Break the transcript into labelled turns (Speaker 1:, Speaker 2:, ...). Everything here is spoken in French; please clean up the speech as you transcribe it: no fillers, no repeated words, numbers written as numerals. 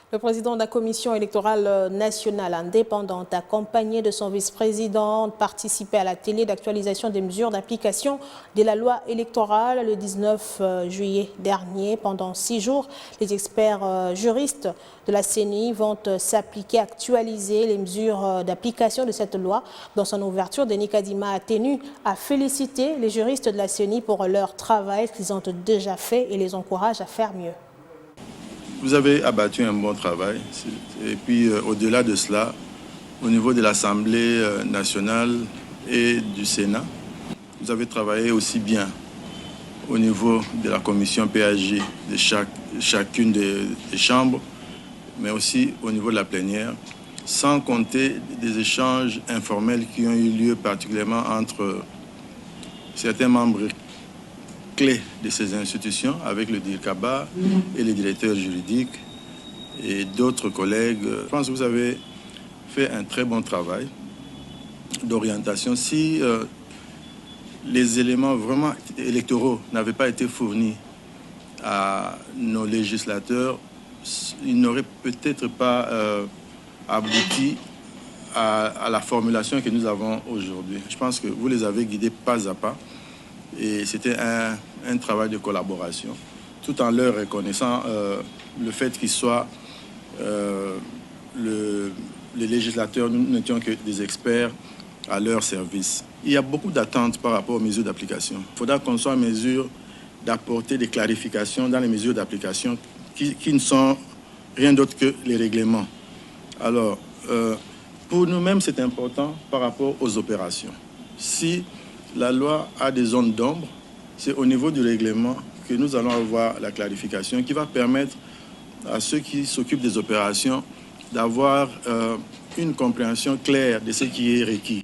Speaker 1: Le président de la Commission électorale nationale indépendante, accompagné de son vice-président, participait à la télé d'actualisation des mesures d'application de la loi électorale le 19 juillet dernier. Pendant 6 jours, les experts juristes de la CENI vont s'appliquer à actualiser les mesures d'application de cette loi. Dans son ouverture, Denis Kadima a tenu à féliciter les juristes de la CENI pour leur travail qu'ils ont déjà fait et les encourage à faire mieux.
Speaker 2: Vous avez abattu un bon travail. Et puis, au-delà de cela, au niveau de l'Assemblée nationale et du Sénat, vous avez travaillé aussi bien au niveau de la commission PAJ de chacune des chambres, mais aussi au niveau de la plénière, sans compter des échanges informels qui ont eu lieu particulièrement entre certains membres clés de ces institutions avec le DIRCABA et les directeurs juridiques et d'autres collègues. Je pense que vous avez fait un très bon travail d'orientation. Si les éléments vraiment électoraux n'avaient pas été fournis à nos législateurs, ils n'auraient peut-être pas abouti à la formulation que nous avons aujourd'hui. Je pense que vous les avez guidés pas à pas. Et c'était un travail de collaboration, tout en leur reconnaissant le fait qu'ils soient les législateurs, nous n'étions que des experts à leur service. Il y a beaucoup d'attentes par rapport aux mesures d'application. Il faudra qu'on soit en mesure d'apporter des clarifications dans les mesures d'application qui ne sont rien d'autre que les règlements. Alors, pour nous-mêmes, c'est important par rapport aux opérations. Si la loi a des zones d'ombre, c'est au niveau du règlement que nous allons avoir la clarification qui va permettre à ceux qui s'occupent des opérations d'avoir une compréhension claire de ce qui est requis.